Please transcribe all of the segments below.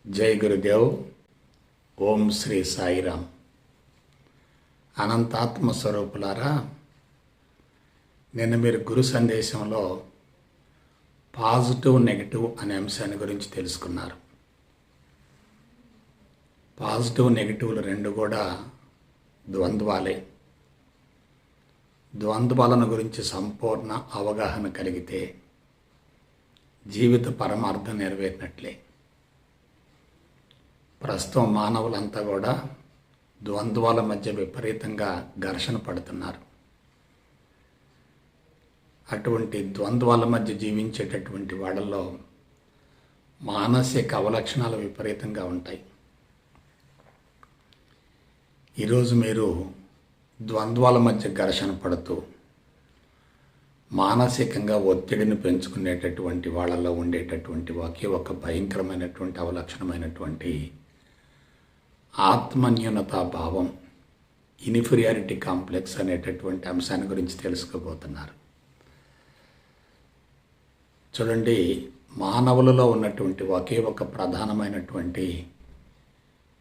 జై గురుదేవ్. ఓం శ్రీ సాయిరామ్. అనంతాత్మ స్వరూపులారా, నిన్న మీరు గురు సందేశంలో పాజిటివ్ నెగిటివ్ అనే అంశాన్ని గురించి తెలుసుకున్నారు. పాజిటివ్ నెగిటివ్లు రెండు కూడా ద్వంద్వాలే. ద్వంద్వాలను గురించి సంపూర్ణ అవగాహన కలిగితే జీవిత పరమార్థం నెరవేరినట్లే. ప్రస్తుతం మానవులంతా కూడా ద్వంద్వాల మధ్య విపరీతంగా ఘర్షణ పడుతున్నారు. అటువంటి ద్వంద్వాల మధ్య జీవించేటటువంటి వాళ్ళల్లో మానసిక అవలక్షణాలు విపరీతంగా ఉంటాయి. ఈరోజు మీరు ద్వంద్వాల మధ్య ఘర్షణ పడుతూ మానసికంగా ఒత్తిడిని పెంచుకునేటటువంటి వాళ్ళలో ఉండేటటువంటి ఒకే ఒక భయంకరమైనటువంటి అవలక్షణమైనటువంటి ఆత్మన్యూనతా భావం, ఇన్ఫీరియారిటీ కాంప్లెక్స్ అనేటటువంటి అంశాన్ని గురించి తెలుసుకోబోతున్నారు. చూడండి, మానవులలో ఉన్నటువంటి ఒకే ఒక ప్రధానమైనటువంటి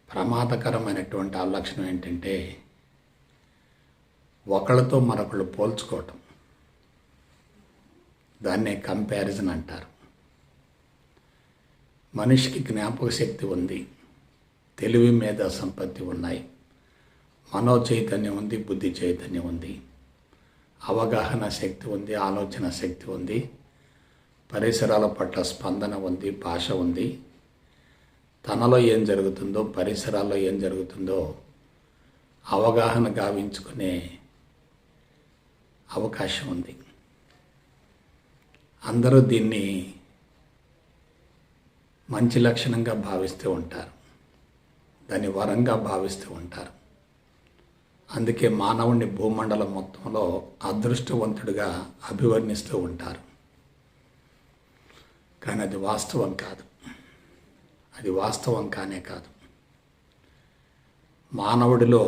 ప్రమాదకరమైనటువంటి అవలక్షణం ఏంటంటే ఒకళ్ళతో మరొకళ్ళు పోల్చుకోవటం. దాన్నే కంపారిజన్ అంటారు. మనిషికి జ్ఞాపక శక్తి ఉంది, తెలివి మేధా సంపత్తి ఉన్నాయి, మనో చైతన్యం ఉంది, బుద్ధి చైతన్యం ఉంది, అవగాహన శక్తి ఉంది, ఆలోచన శక్తి ఉంది, పరిసరాల పట్ల స్పందన ఉంది, భాష ఉంది. తనలో ఏం జరుగుతుందో, పరిసరాల్లో ఏం జరుగుతుందో అవగాహన గావించుకునే అవకాశం ఉంది. అందరూ దీన్ని మంచి లక్షణంగా భావిస్తూ ఉంటారు, దాన్ని వరంగా భావిస్తూ ఉంటారు. అందుకే మానవుణ్ణి భూమండలం మొత్తంలో అదృష్టవంతుడిగా అభివర్ణిస్తూ ఉంటారు. కానీ అది వాస్తవం కాదు. అది వాస్తవం కానే కాదు. మానవుడిలో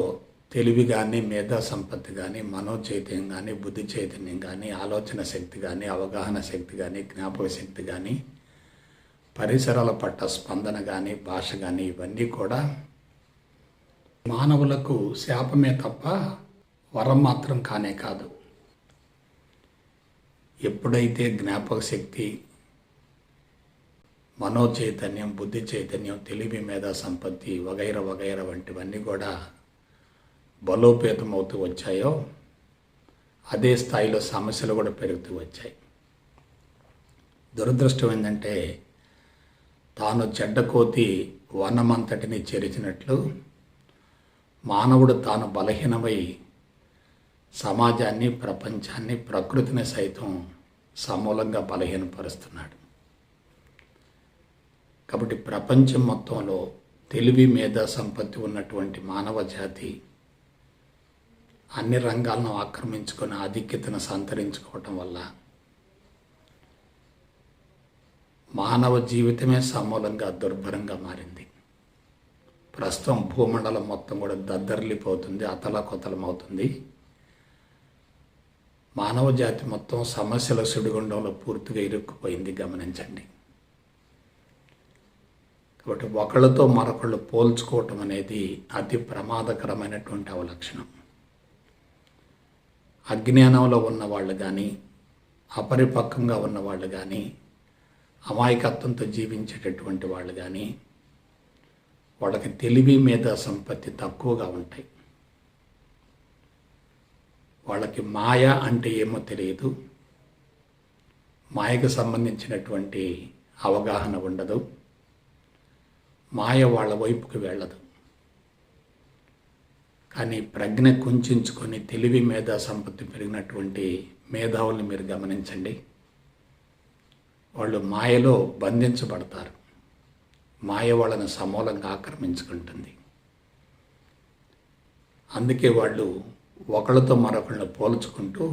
తెలివి కానీ, మేధా సంపత్తి కానీ, మనో చైతన్యం కానీ, బుద్ధి చైతన్యం కానీ, ఆలోచన శక్తి కానీ, అవగాహన శక్తి కానీ, జ్ఞాపక శక్తి కానీ, పరిసరాల పట్ల స్పందన కానీ, భాష కానీ, ఇవన్నీ కూడా మానవులకు శాపమే తప్ప వరం మాత్రం కానే కాదు. ఎప్పుడైతే జ్ఞాపక శక్తి, మనో చైతన్యం, బుద్ధి చైతన్యం, తెలివి మేధా సంపత్తి వగైర వగైర వంటివన్నీ కూడా బలోపేతమవుతూ వచ్చాయో అదే స్థాయిలో సమస్యలు కూడా పెరుగుతూ వచ్చాయి. దురదృష్టం ఏంటంటే తాను చెడ్డకోతి వనమంతటిని చెరిచినట్లు మానవుడు తాను బలహీనమై సమాజాన్ని, ప్రపంచాన్ని, ప్రకృతిని సైతం సమూలంగా బలహీనపరుస్తున్నాడు. కాబట్టి ప్రపంచం మొత్తంలో తెలివి మేధా సంపత్తి ఉన్నటువంటి మానవ జాతి అన్ని రంగాలను ఆక్రమించుకొని ఆధిక్యతను సంతరించుకోవటం వల్ల మానవ జీవితమే సమూలంగా దుర్భరంగా మారింది. ప్రస్తుతం భూమండలం మొత్తం కూడా దద్దరిల్లిపోతుంది, అతలాకుతలమవుతుంది. మానవ జాతి మొత్తం సమస్యల సుడిగుండంలో పూర్తిగా ఇరుక్కుపోయింది. గమనించండి. కాబట్టి ఒకళ్ళతో మరొకళ్ళు పోల్చుకోవటం అనేది అతి ప్రమాదకరమైనటువంటి అవలక్షణం. అజ్ఞానంలో ఉన్నవాళ్ళు కానీ, అపరిపక్వంగా ఉన్నవాళ్ళు కానీ, అమాయకత్వంతో జీవించేటటువంటి వాళ్ళు కానీ వాళ్ళకి తెలివి మీద సంపత్తి తక్కువగా ఉంటాయి. వాళ్ళకి మాయ అంటే ఏమో తెలియదు, మాయకు సంబంధించినటువంటి అవగాహన ఉండదు, మాయ వాళ్ళ వైపుకి వెళ్ళదు. కానీ ప్రజ్ఞ కుంచుకొని తెలివి మేధా సంపత్తి పెరిగినటువంటి మేధావుల్ని మీరు గమనించండి. వాళ్ళు మాయలో బంధించబడతారు. మాయ వాళ్ళని సమూలంగా ఆక్రమించుకుంటుంది. అందుకే వాళ్ళు ఒకళ్ళతో మరొకళ్ళని పోల్చుకుంటూ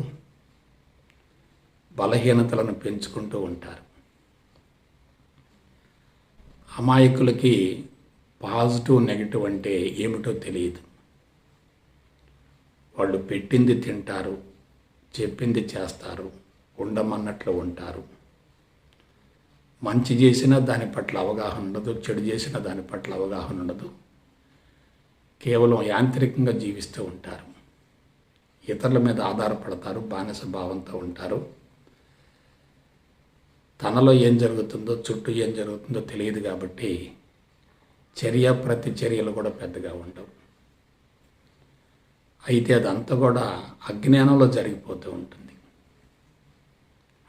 బలహీనతలను పెంచుకుంటూ ఉంటారు. అమాయకులకి పాజిటివ్ నెగిటివ్ అంటే ఏమిటో తెలియదు. వాళ్ళు పెట్టింది తింటారు, చెప్పింది చేస్తారు, ఉండమన్నట్లు ఉంటారు. మంచి చేసినా దాని పట్ల అవగాహన ఉండదు, చెడు చేసినా దాని పట్ల అవగాహన ఉండదు. కేవలం యాంత్రికంగా జీవిస్తూ ఉంటారు. ఇతరుల మీద ఆధారపడతారు, బానిస భావంతో ఉంటారు. తనలో ఏం జరుగుతుందో, చుట్టూ ఏం జరుగుతుందో తెలియదు కాబట్టి చర్య ప్రతి చర్యలు కూడా పెద్దగా ఉండవు. అయితే అదంతా కూడా అజ్ఞానంలో జరిగిపోతూ ఉంటుంది,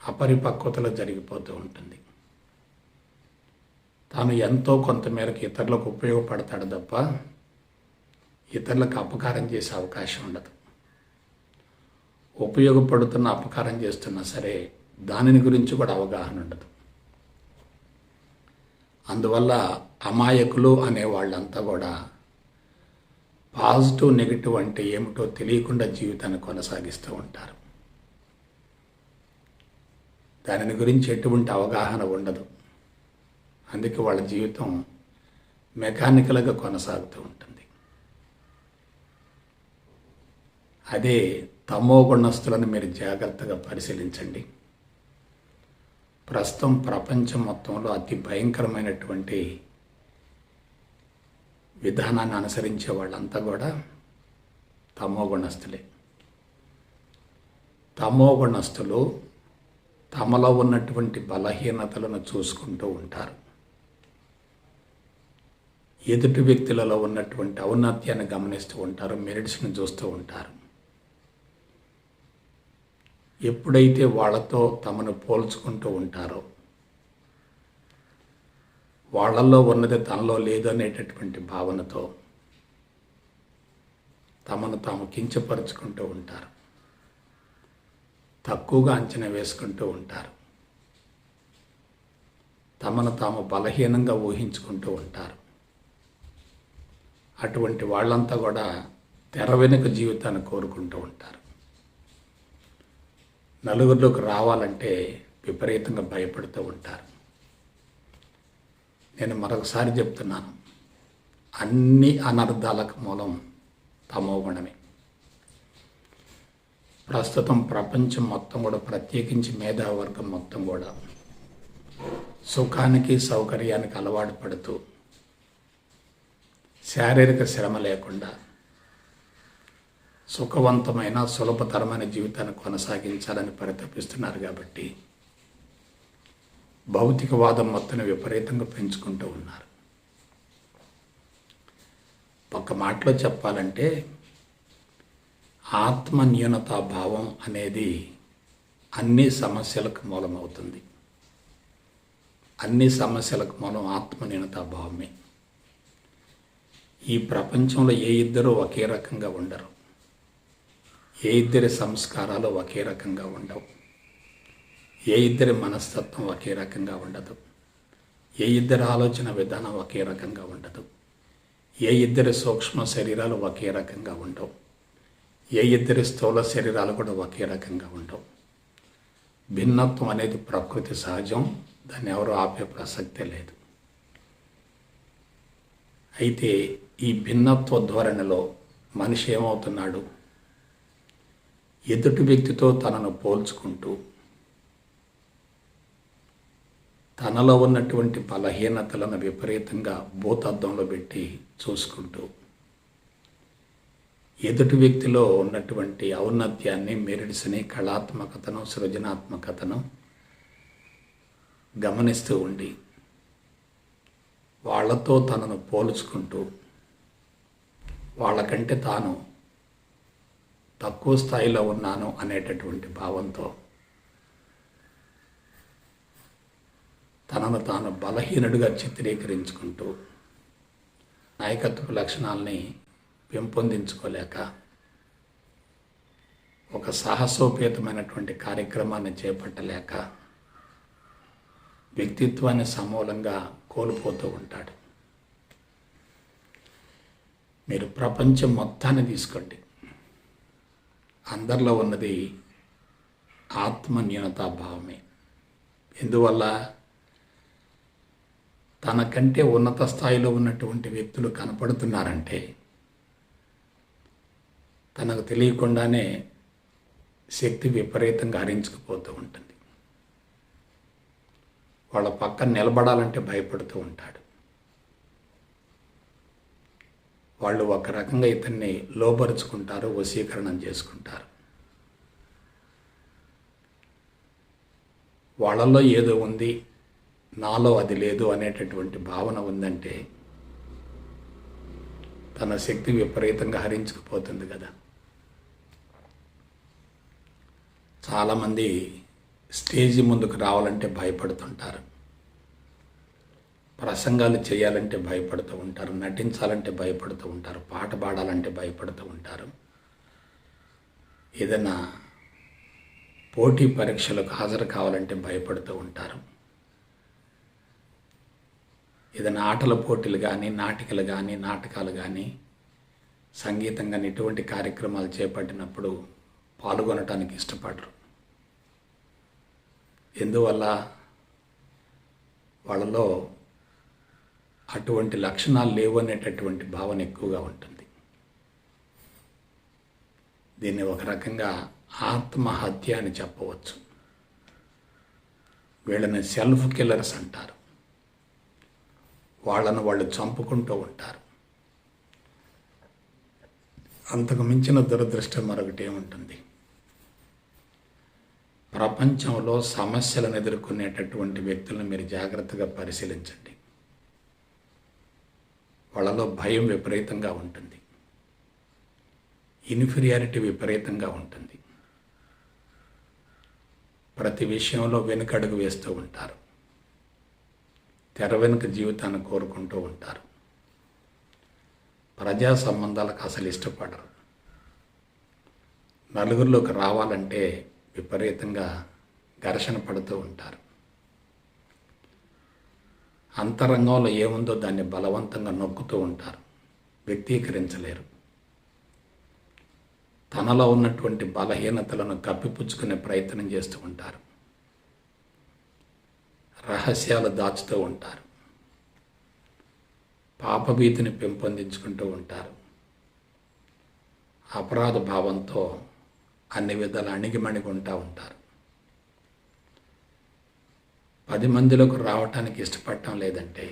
అపరిపక్వతలో జరిగిపోతూ ఉంటుంది. తాను ఎంతో కొంతమేరకు ఇతరులకు ఉపయోగపడతాడు తప్ప ఇతరులకు అపకారం చేసే అవకాశం ఉండదు. ఉపయోగపడుతున్న అపకారం చేస్తున్నా సరే దానిని గురించి కూడా అవగాహన ఉండదు. అందువల్ల అమాయకులు అనే వాళ్ళంతా కూడా పాజిటివ్ నెగిటివ్ అంటే ఏమిటో తెలియకుండా జీవితాన్ని కొనసాగిస్తూ ఉంటారు. దానిని గురించి ఎటువంటి అవగాహన ఉండదు. అందుకే వాళ్ళ జీవితం మెకానికల్గా కొనసాగుతూ ఉంటుంది. అదే తమో గుణస్థులను మీరు జాగ్రత్తగా పరిశీలించండి. ప్రస్తుతం ప్రపంచం మొత్తంలో అతి భయంకరమైనటువంటి విధానాన్ని అనుసరించే వాళ్ళంతా కూడా తమో గుణస్థులే. తమో గుణస్థులు తమలో ఉన్నటువంటి బలహీనతలను చూసుకుంటూ ఉంటారు. ఎదుటి వ్యక్తులలో ఉన్నటువంటి ఔన్నత్యాన్ని గమనిస్తూ ఉంటారు, మెరిట్స్ని చూస్తూ ఉంటారు. ఎప్పుడైతే వాళ్ళతో తమను పోల్చుకుంటూ ఉంటారో, వాళ్ళల్లో ఉన్నది తనలో లేదు అనేటటువంటి భావనతో తమను తాము కించపరుచుకుంటూ ఉంటారు, తక్కువగా అంచనా వేసుకుంటూ ఉంటారు, తమను తాము బలహీనంగా ఊహించుకుంటూ ఉంటారు. అటువంటి వాళ్ళంతా కూడా తెర వెనుక జీవితాన్ని కోరుకుంటూ ఉంటారు. నలుగురిలోకి రావాలంటే విపరీతంగా భయపడుతూ ఉంటారు. నేను మరొకసారి చెప్తున్నాను, అన్ని అనర్థాలకు మూలం తమోగుణమే. ప్రస్తుతం ప్రపంచం మొత్తం కూడా, ప్రత్యేకించి మేధావర్గం మొత్తం కూడా సుఖానికి సౌకర్యానికి అలవాటు పడుతూ శారీరక శ్రమ లేకుండా సుఖవంతమైన సులభతరమైన జీవితాన్ని కొనసాగించాలని పరితపిస్తున్నారు. కాబట్టి భౌతికవాదం మొత్తం విపరీతంగా పెంచుకుంటూ ఉన్నారు. ఒక మాటలో చెప్పాలంటే ఆత్మన్యూనతా భావం అనేది అన్ని సమస్యలకు మూలమవుతుంది. అన్ని సమస్యలకు మూలం ఆత్మన్యూనతా భావమే. ఈ ప్రపంచంలో ఏ ఇద్దరు ఒకే రకంగా ఉండరు, ఏ ఇద్దరి సంస్కారాలు ఒకే రకంగా ఉండవు, ఏ ఇద్దరి మనస్తత్వం ఒకే రకంగా ఉండదు, ఏ ఇద్దరి ఆలోచన విధానం ఒకే రకంగా ఉండదు, ఏ ఇద్దరి సూక్ష్మ శరీరాలు ఒకే రకంగా ఉండవు, ఏ ఇద్దరి స్థూల శరీరాలు కూడా ఒకే రకంగా ఉండవు. భిన్నత్వం అనేది ప్రకృతి సహజం, దాన్ని ఎవరు ఆపే ప్రసక్తే లేదు. అయితే ఈ భిన్నత్వ ధోరణిలో మనిషి ఏమవుతున్నాడు? ఎదుటి వ్యక్తితో తనను పోల్చుకుంటూ తనలో ఉన్నటువంటి బలహీనతలను విపరీతంగా భూతద్దంలో పెట్టి చూసుకుంటూ ఎదుటి వ్యక్తిలో ఉన్నటువంటి ఔన్నత్యాన్ని, మెరిట్స్ని, కళాత్మకతను, సృజనాత్మకతను గమనిస్తూ ఉండి వాళ్ళతో తనను పోల్చుకుంటూ వాళ్ళకంటే తాను తక్కువ స్థాయిలో ఉన్నాను అనేటటువంటి భావంతో తనను తాను బలహీనుడిగా చిత్రీకరించుకుంటూ నాయకత్వ లక్షణాలని పెంపొందించుకోలేక ఒక సాహసోపేతమైనటువంటి కార్యక్రమాన్ని చేపట్టలేక వ్యక్తిత్వాన్ని సమూలంగా కోల్పోతూ ఉంటాడు. మీరు ప్రపంచం మొత్తాన్ని తీసుకోండి, అందరిలో ఉన్నది ఆత్మన్యూనతా భావమే. ఎందువల్ల? తనకంటే ఉన్నత స్థాయిలో ఉన్నటువంటి వ్యక్తులు కనపడుతున్నారంటే తనకు తెలియకుండానే శక్తి విపరీతంగా హరించుకుపోతూ ఉంటుంది. వాళ్ళ పక్కన నిలబడాలంటే భయపడుతూ ఉంటాడు. వాళ్ళు ఒక రకంగా ఇతన్ని లోబరుచుకుంటారు, వశీకరణం చేసుకుంటారు. వాళ్ళల్లో ఏదో ఉంది, నాలో అది లేదు అనేటటువంటి భావన ఉందంటే తన శక్తి విపరీతంగా హరించుకుపోతుంది కదా. చాలామంది స్టేజ్ ముందుకు రావాలంటే భయపడుతుంటారు, ప్రసంగాలు చేయాలంటే భయపడుతూ ఉంటారు, నటించాలంటే భయపడుతూ ఉంటారు, పాట పాడాలంటే భయపడుతూ ఉంటారు, ఏదైనా పోటీ పరీక్షలకు హాజరు కావాలంటే భయపడుతూ ఉంటారు, ఏదైనా ఆటల పోటీలు కానీ, నాటికలు కానీ, నాటకాలు కానీ, సంగీతం కానీ ఇటువంటి కార్యక్రమాలు చేపట్టినప్పుడు పాల్గొనటానికి ఇష్టపడరు. ఎందువల్ల? వాళ్ళలో అటువంటి లక్షణాలు లేవు అనేటటువంటి భావన ఎక్కువగా ఉంటుంది. దీన్ని ఒక రకంగా ఆత్మహత్య అని చెప్పవచ్చు. వీళ్ళని సెల్ఫ్ కిల్లర్స్ అంటారు. వాళ్ళను వాళ్ళు చంపుకుంటూ ఉంటారు. అంతకు మించిన దురదృష్టం మరొకటి ఏముంటుంది? ప్రపంచంలో సమస్యలను ఎదుర్కొనేటటువంటి వ్యక్తులను మీరు జాగ్రత్తగా పరిశీలించండి. వాళ్ళలో భయం విపరీతంగా ఉంటుంది, ఇన్ఫీరియారిటీ విపరీతంగా ఉంటుంది, ప్రతి విషయంలో వెనుకడుగు వేస్తూ ఉంటారు, తెర వెనుక జీవితాన్ని కోరుకుంటూ ఉంటారు, ప్రజా సంబంధాలకు అసలు ఇష్టపడరు, నలుగురిలోకి రావాలంటే విపరీతంగా ఘర్షణ పడుతూ ఉంటారు, అంతరంగంలో ఏముందో దాన్ని బలవంతంగా నొక్కుతూ ఉంటారు, వ్యక్తీకరించలేరు, తనలో ఉన్నటువంటి బలహీనతలను కప్పిపుచ్చుకునే ప్రయత్నం చేస్తూ ఉంటారు, రహస్యాలు దాచుతూ ఉంటారు, పాపభీతిని పెంపొందించుకుంటూ ఉంటారు, అపరాధ భావంతో అన్ని విధాలు అణిగిమణిగుంటూ ఉంటారు, 10 మందిలోకి రావటానికి ఇష్టపడటం లేదంటే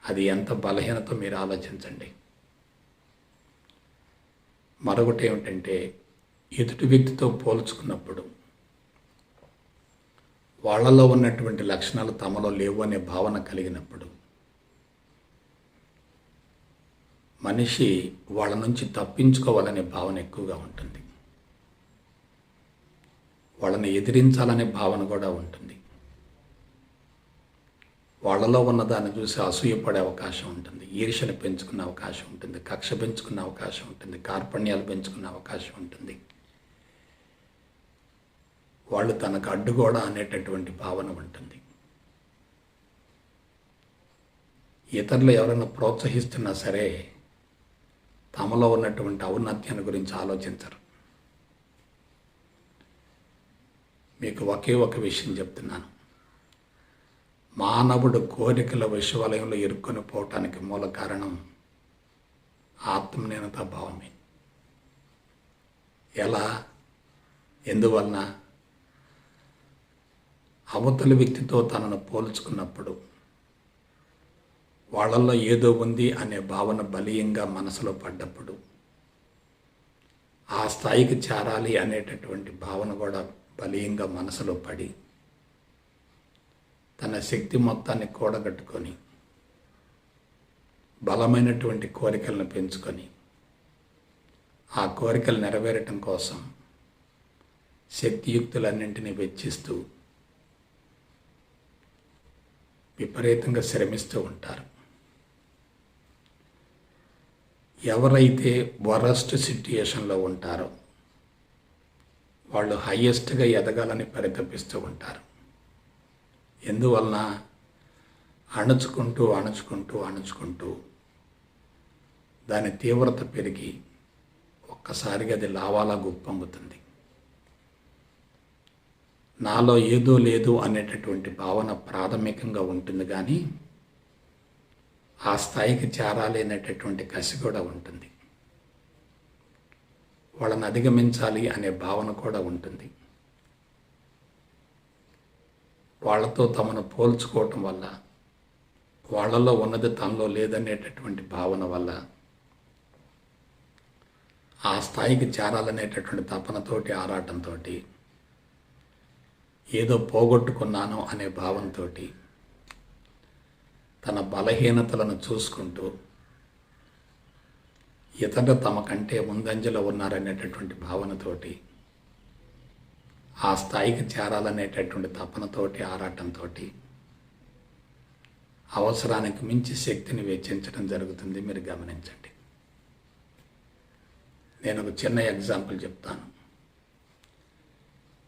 అది ఎంత బలహీనతో మీరు ఆలోచించండి. మరొకటి ఏమిటంటే, ఎదుటి వ్యక్తితో పోల్చుకున్నప్పుడు వాళ్ళలో ఉన్నటువంటి లక్షణాలు తమలో లేవు అనే భావన కలిగినప్పుడు మనిషి వాళ్ళ నుంచి తప్పించుకోవాలనే భావన ఎక్కువగా ఉంటుంది, వాళ్ళని ఎదిరించాలనే భావన కూడా ఉంటుంది, వాళ్ళలో ఉన్నదాన్ని చూసి అసూయపడే అవకాశం ఉంటుంది, ఈర్ష్యను పెంచుకునే అవకాశం ఉంటుంది, కక్ష పెంచుకునే అవకాశం ఉంటుంది, కార్పణ్యాలు పెంచుకునే అవకాశం ఉంటుంది, వాళ్ళు తనకు అడ్డుగోడ అనేటటువంటి భావన ఉంటుంది. ఇతరులు ఎవరైనా ప్రోత్సహిస్తున్నా సరే తమలో ఉన్నటువంటి ఔన్నత్యాన్ని గురించి ఆలోచించరు. మీకు ఒకే ఒక విషయం చెప్తున్నాను, మానవుడు కోరికల విశ్వవలయంలో ఇరుక్కొని పోవటానికి మూల కారణం ఆత్మన్యూనతా భావమే. ఎలా? ఎందువలన? అవతలి వ్యక్తితో తనను పోల్చుకున్నప్పుడు వాళ్ళల్లో ఏదో ఉంది అనే భావన బలీయంగా మనసులో పడ్డప్పుడు, ఆ స్థాయికి చేరాలి అనేటటువంటి భావన కూడా బలీయంగా మనసులో పడి తన శక్తి మొత్తాన్ని కూడగట్టుకొని బలమైనటువంటి కోరికలను పెంచుకొని ఆ కోరికలు నెరవేరటం కోసం శక్తియుక్తులన్నింటినీ వెచ్చిస్తూ విపరీతంగా శ్రమిస్తూ ఉంటారు. ఎవరైతే వరస్ట్ సిట్యుయేషన్లో ఉంటారో వాళ్ళు హయ్యెస్ట్గా ఎదగాలని పరితపిస్తూ ఉంటారు. ఎందువలన? అణుచుకుంటూ అణుచుకుంటూ అణుచుకుంటూ దాని తీవ్రత పెరిగి ఒక్కసారిగా అది లావాలా గుప్పొంగుతుంది. నాలో ఏదో లేదు అనేటటువంటి భావన ప్రాథమికంగా ఉంటుంది, కానీ ఆ స్థాయికి చేరాలి అనేటటువంటి కసి కూడా ఉంటుంది, వాళ్ళని అధిగమించాలి అనే భావన కూడా ఉంటుంది. వాళ్ళతో తమను పోల్చుకోవటం వల్ల, వాళ్ళలో ఉన్నది తనలో లేదనేటటువంటి భావన వల్ల, ఆ స్థాయికి చేరాలనేటటువంటి తపనతోటి, ఆరాటంతో, ఏదో పోగొట్టుకున్నాను అనే భావంతో, తన బలహీనతలను చూసుకుంటూ ఇతరులు తమ కంటే ముందంజలో ఉన్నారనేటటువంటి భావనతోటి, ఆ స్థాయికి చేరాలనేటటువంటి తపనతోటి, ఆరాటంతో అవసరానికి మించి శక్తిని వెచ్చించడం జరుగుతుంది. మీరు గమనించండి. నేను ఒక చిన్న ఎగ్జాంపుల్ చెప్తాను.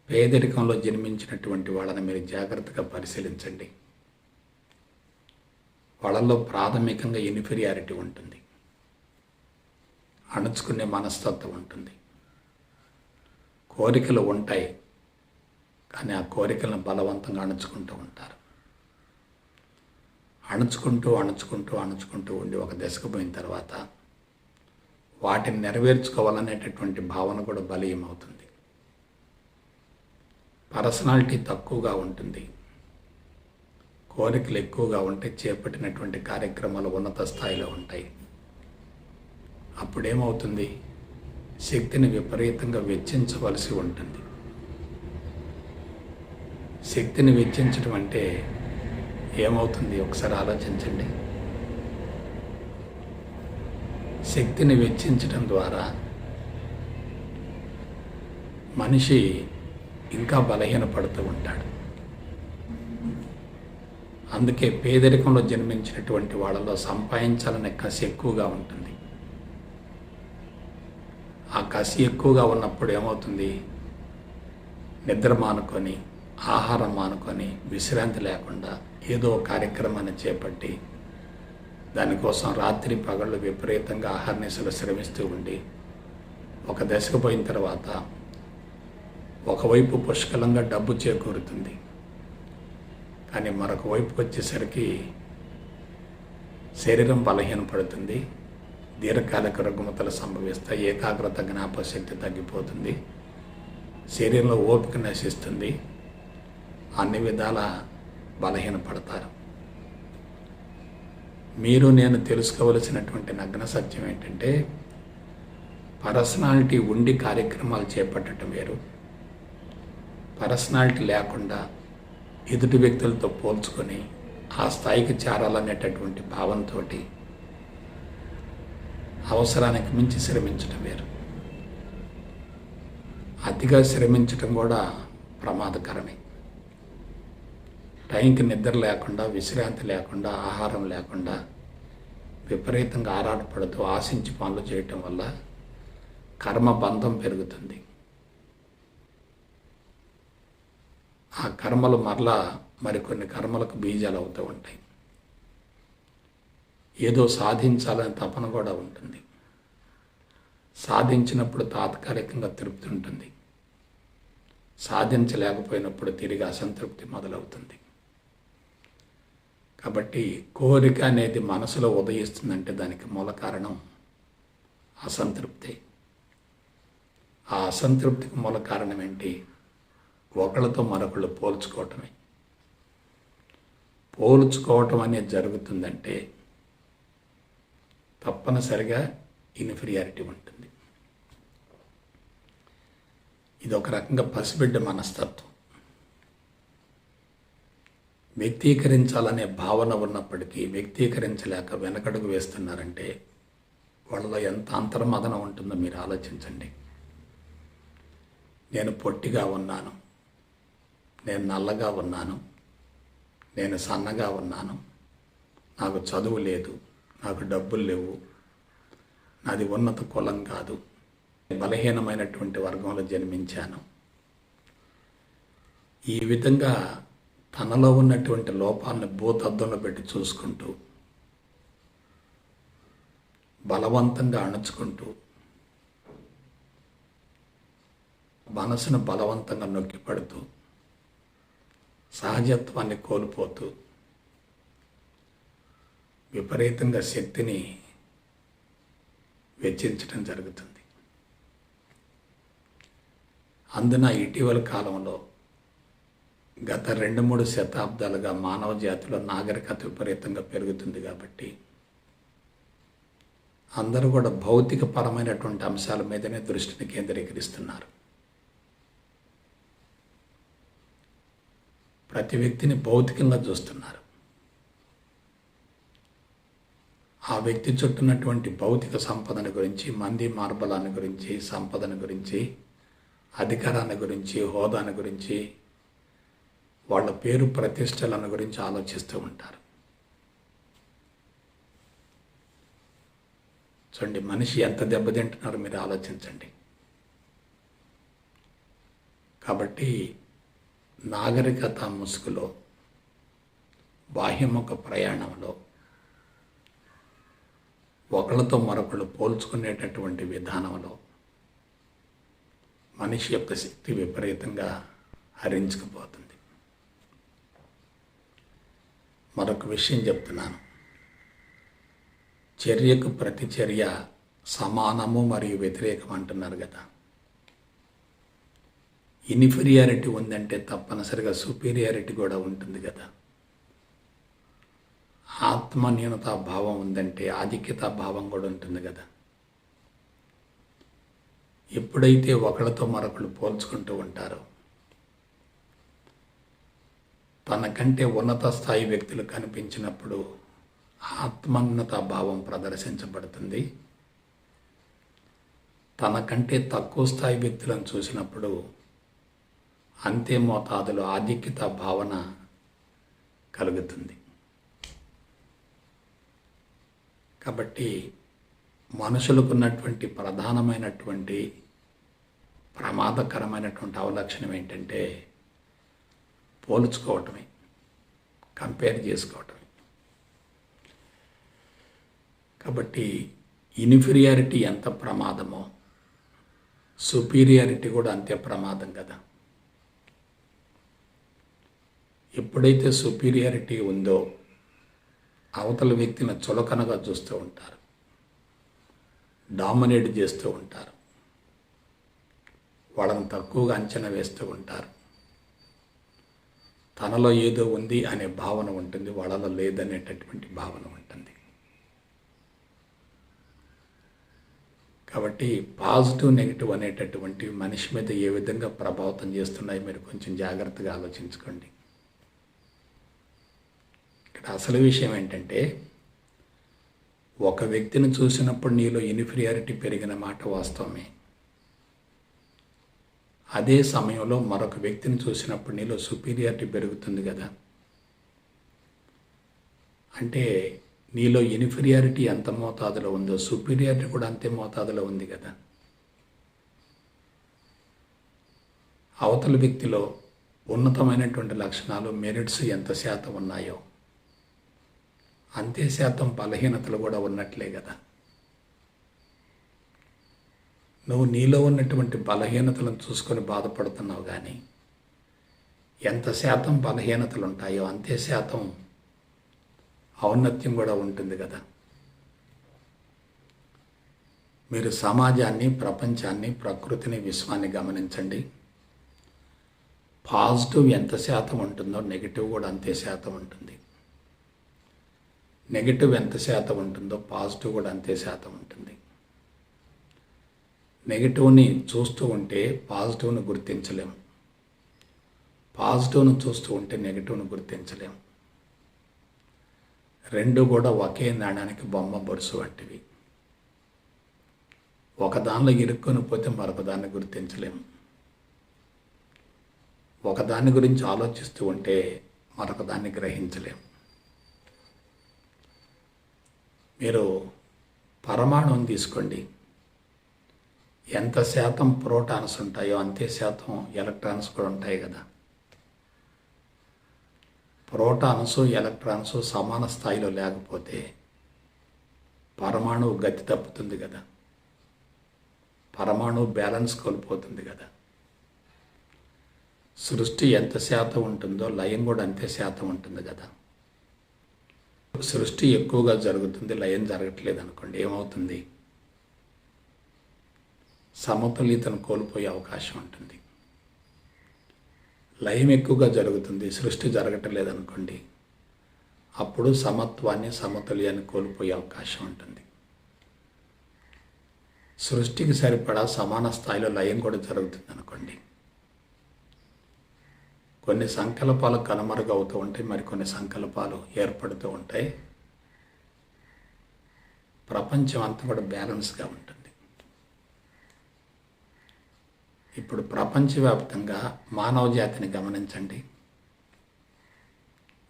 పేదరికంలో జన్మించినటువంటి వాళ్ళని మీరు జాగ్రత్తగా పరిశీలించండి. వాళ్ళల్లో ప్రాథమికంగా ఇన్ఫీరియారిటీ ఉంటుంది, అణుచుకునే మనస్తత్వం ఉంటుంది, కోరికలు ఉంటాయి, కానీ ఆ కోరికలను బలవంతంగా అణుచుకుంటూ ఉంటారు. అణుచుకుంటూ ఉండి ఒక దశకు పోయిన తర్వాత వాటిని నెరవేర్చుకోవాలనేటటువంటి భావన కూడా బలీయమవుతుంది. పర్సనాలిటీ తక్కువగా ఉంటుంది, కోరికలు ఎక్కువగా ఉంటే చేపట్టినటువంటి కార్యక్రమాలు ఉన్నత స్థాయిలో ఉంటాయి. అప్పుడేమవుతుంది? శక్తిని విపరీతంగా వెచ్చించవలసి ఉంటుంది. శక్తిని వెచ్చించడం అంటే ఏమవుతుంది? ఒకసారి ఆలోచించండి. శక్తిని వెచ్చించడం ద్వారా మనిషి ఇంకా బలహీనపడుతూ ఉంటాడు. అందుకే పేదరికంలో జన్మించినటువంటి వాళ్ళలో సంపాదించాలనే కసి ఎక్కువగా ఉంటుంది. ఆ కసి ఎక్కువగా ఉన్నప్పుడు ఏమవుతుంది? నిద్ర మానుకొని, ఆహారం మానుకొని, విశ్రాంతి లేకుండా ఏదో కార్యక్రమాన్ని చేపట్టి దానికోసం రాత్రి పగళ్ళు విపరీతంగా ఆహార్నిశలు శ్రమిస్తూ ఉండి ఒక దశకు పోయిన తర్వాత ఒకవైపు పుష్కలంగా డబ్బు చేకూరుతుంది, కానీ మరొక వైపుకి వచ్చేసరికి శరీరం బలహీనపడుతుంది, దీర్ఘకాలిక రుగ్మతలు సంభవిస్తాయి, ఏకాగ్రత జ్ఞాపకశక్తి తగ్గిపోతుంది, శరీరంలో ఓపిక నశిస్తుంది, అన్ని విధాల బలహీనపడతారు. మీరు నేను తెలుసుకోవలసినటువంటి నగ్న సత్యం ఏంటంటే, పర్సనాలిటీ ఉండి కార్యక్రమాలు చేపట్టడం వేరు, పర్సనాలిటీ లేకుండా ఎదుటి వ్యక్తులతో పోల్చుకొని ఆ స్థాయికి చేరాలనేటటువంటి భావంతో అవసరానికి మించి శ్రమించడం వేరు. అతిగా శ్రమించడం కూడా ప్రమాదకరమే. టైంకి నిద్ర లేకుండా, విశ్రాంతి లేకుండా, ఆహారం లేకుండా విపరీతంగా ఆరాటపడుతూ ఆశించి పనులు చేయటం వల్ల కర్మబంధం పెరుగుతుంది. ఆ కర్మలు మరలా మరికొన్ని కర్మలకు బీజాలు అవుతూ ఉంటాయి. ఏదో సాధించాలనే తపన కూడా ఉంటుంది. సాధించినప్పుడు తాత్కాలికంగా తృప్తి ఉంటుంది, సాధించలేకపోయినప్పుడు తిరిగి అసంతృప్తి మొదలవుతుంది. కాబట్టి కోరిక అనేది మనసులో ఉదయిస్తుందంటే దానికి మూల కారణం అసంతృప్తి. ఆ అసంతృప్తికి మూల కారణం ఏంటి? ఒకళ్ళతో మరొకళ్ళు పోల్చుకోవటమే. పోల్చుకోవటం అనేది జరుగుతుందంటే తప్పనిసరిగా ఇన్ఫీరియారిటీ ఉంటుంది. ఇది ఒక రకంగా పసిబిడ్డ మనస్తత్వం. వ్యక్తీకరించాలనే భావన ఉన్నప్పటికీ వ్యక్తీకరించలేక వెనకడుగు వేస్తున్నారంటే వాళ్ళలో ఎంత అంతర్మదనం ఉంటుందో మీరు ఆలోచించండి. నేను పొట్టిగా ఉన్నాను, నేను నల్లగా ఉన్నాను, నేను సన్నగా ఉన్నాను, నాకు చదువు లేదు, నాకు డబ్బులు లేవు, నాది ఉన్నత కులం కాదు, బలహీనమైనటువంటి వర్గంలో జన్మించాను. ఈ విధంగా తనలో ఉన్నటువంటి లోపాలను భూతద్దంలో పెట్టి చూసుకుంటూ, బలవంతంగా అణుచుకుంటూ, మనసును బలవంతంగా నొక్కిపడుతూ, సహజత్వాన్ని కోల్పోతూ, విపరీతంగా శక్తిని వెచ్చించడం జరుగుతుంది. అందున ఇటీవల కాలంలో గత 2-3 శతాబ్దాలుగా మానవ జాతిలో నాగరికత విపరీతంగా పెరుగుతుంది కాబట్టి అందరూ కూడా భౌతికపరమైనటువంటి అంశాల మీదనే దృష్టిని కేంద్రీకరిస్తున్నారు. ప్రతి వ్యక్తిని భౌతికంగా చూస్తున్నారు. ఆ వ్యక్తి చుట్టూన్నటువంటి భౌతిక సంపదను గురించి, మంది మార్బలాన్ని గురించి, సంపదను గురించి, అధికారాన్ని గురించి, హోదాను గురించి, వాళ్ళ పేరు ప్రతిష్టలను గురించి ఆలోచిస్తూ ఉంటారు. చూడండి, మనిషి ఎంత దెబ్బతింటున్నారో మీరు ఆలోచించండి. కాబట్టి నాగరికత ముసుగులో, బాహ్యముఖ ప్రయాణంలో ఒకళ్ళతో మరొకళ్ళు పోల్చుకునేటటువంటి విధానంలో మనిషి యొక్క శక్తి విపరీతంగా హరించుకుపోతుంది. మరొక విషయం చెప్తున్నాను. చర్యకు ప్రతిచర్య సమానము మరియు వ్యతిరేకం అంటున్నారు కదా. ఇన్ఫీరియారిటీ ఉందంటే తప్పనిసరిగా సుపీరియారిటీ కూడా ఉంటుంది కదా. ఆత్మన్యూనతా భావం ఉందంటే ఆధిక్యతా భావం కూడా ఉంటుంది కదా. ఎప్పుడైతే ఒకళ్ళతో మరొకళ్ళు పోల్చుకుంటూ ఉంటారో, తనకంటే ఉన్నత స్థాయి వ్యక్తులు కనిపించినప్పుడు ఆత్మన్యూనతా భావం ప్రదర్శించబడుతుంది. తనకంటే తక్కువ స్థాయి వ్యక్తులను చూసినప్పుడు అంతే మోతాదులో ఆధిక్యత భావన కలుగుతుంది. కాబట్టి మనుషులకు ఉన్నటువంటి ప్రధానమైనటువంటి ప్రమాదకరమైనటువంటి అవలక్షణం ఏంటంటే పోల్చుకోవటమే, కంపేర్ చేసుకోవటమే. కాబట్టి ఇన్ఫీరియారిటీ ఎంత ప్రమాదమో సుపీరియారిటీ కూడా అంతే ప్రమాదం కదా. ఎప్పుడైతే సుపీరియారిటీ ఉందో అవతల వ్యక్తిని చులకనగా చూస్తూ ఉంటారు, డామినేట్ చేస్తూ ఉంటారు, వాళ్ళని తక్కువగా అంచనా వేస్తూ ఉంటారు. తనలో ఏదో ఉంది అనే భావన ఉంటుంది, వాళ్ళలో లేదనేటటువంటి భావన ఉంటుంది. కాబట్టి పాజిటివ్ నెగిటివ్ అనేటటువంటి మనిషి మీద ఏ విధంగా ప్రభావితం చేస్తున్నాయో మీరు కొంచెం జాగ్రత్తగా ఆలోచించుకోండి. ఇక్కడ అసలు విషయం ఏంటంటే, ఒక వ్యక్తిని చూసినప్పుడు నీలో ఇన్ఫీరియారిటీ పెరిగిన మాట వాస్తవమే. అదే సమయంలో మరొక వ్యక్తిని చూసినప్పుడు నీలో సుపీరియారిటీ పెరుగుతుంది కదా. అంటే నీలో ఇన్ఫీరియారిటీ ఎంత మోతాదులో ఉందో సుపీరియారిటీ కూడా అంతే మోతాదులో ఉంది కదా. అవతల వ్యక్తిలో ఉన్నతమైనటువంటి లక్షణాలు, మెరిట్స్ ఎంత శాతం ఉన్నాయో అంతే శాతం బలహీనతలు కూడా ఉన్నట్లే కదా. నువ్వు నీలో ఉన్నటువంటి బలహీనతలను చూసుకొని బాధపడుతున్నావు, కానీ ఎంత శాతం బలహీనతలు ఉంటాయో అంతే శాతం ఔన్నత్యం కూడా ఉంటుంది కదా. మీరు సమాజాన్ని, ప్రపంచాన్ని, ప్రకృతిని, విశ్వాన్ని గమనించండి. పాజిటివ్ ఎంత శాతం ఉంటుందో నెగిటివ్ కూడా అంతే శాతం ఉంటుంది. నెగిటివ్ ఎంత శాతం ఉంటుందో పాజిటివ్ కూడా అంతే శాతం ఉంటుంది. నెగిటివ్ని చూస్తూ ఉంటే పాజిటివ్ను గుర్తించలేము, పాజిటివ్ను చూస్తూ ఉంటే నెగిటివ్ను గుర్తించలేము. రెండు కూడా ఒకే నాణానికి బొమ్మ బొరుసు వంటివి. ఒకదానిలో ఇరుక్కొని పోతే మరొక దాన్ని గుర్తించలేము. ఒకదాని గురించి ఆలోచిస్తూ ఉంటే మరొక దాన్ని గ్రహించలేము. మీరు పరమాణువుని తీసుకోండి. ఎంత శాతం ప్రోటాన్స్ ఉంటాయో అంతే శాతం ఎలక్ట్రాన్స్ కూడా ఉంటాయి కదా. ప్రోటాన్స్, ఎలక్ట్రాన్స్ సమాన స్థాయిలో లేకపోతే పరమాణువు గతి తప్పుతుంది కదా. పరమాణువు బ్యాలెన్స్ కోల్పోతుంది కదా. సృష్టి ఎంత శాతం ఉంటుందో లయం కూడా అంతే శాతం ఉంటుంది కదా. సృష్టి ఎక్కువగా జరుగుతుంది, లయం జరగట్లేదు అనుకోండి, ఏమవుతుంది? సమతుల్యతను కోల్పోయే అవకాశం ఉంటుంది. లయం ఎక్కువగా జరుగుతుంది, సృష్టి జరగటం లేదనుకోండి, అప్పుడు సమత్వాన్ని సమతుల్యాన్ని కోల్పోయే అవకాశం ఉంటుంది. సృష్టికి సరిపడా సమాన స్థాయిలో లయం కూడా జరుగుతుంది అనుకోండి, కొన్ని సంకల్పాలు కనుమరుగవుతూ ఉంటాయి, మరికొన్ని సంకల్పాలు ఏర్పడుతూ ఉంటాయి. ప్రపంచం అంతా కూడా బ్యాలెన్స్గా ఉంటుంది. ఇప్పుడు ప్రపంచవ్యాప్తంగా మానవ జాతిని గమనించండి.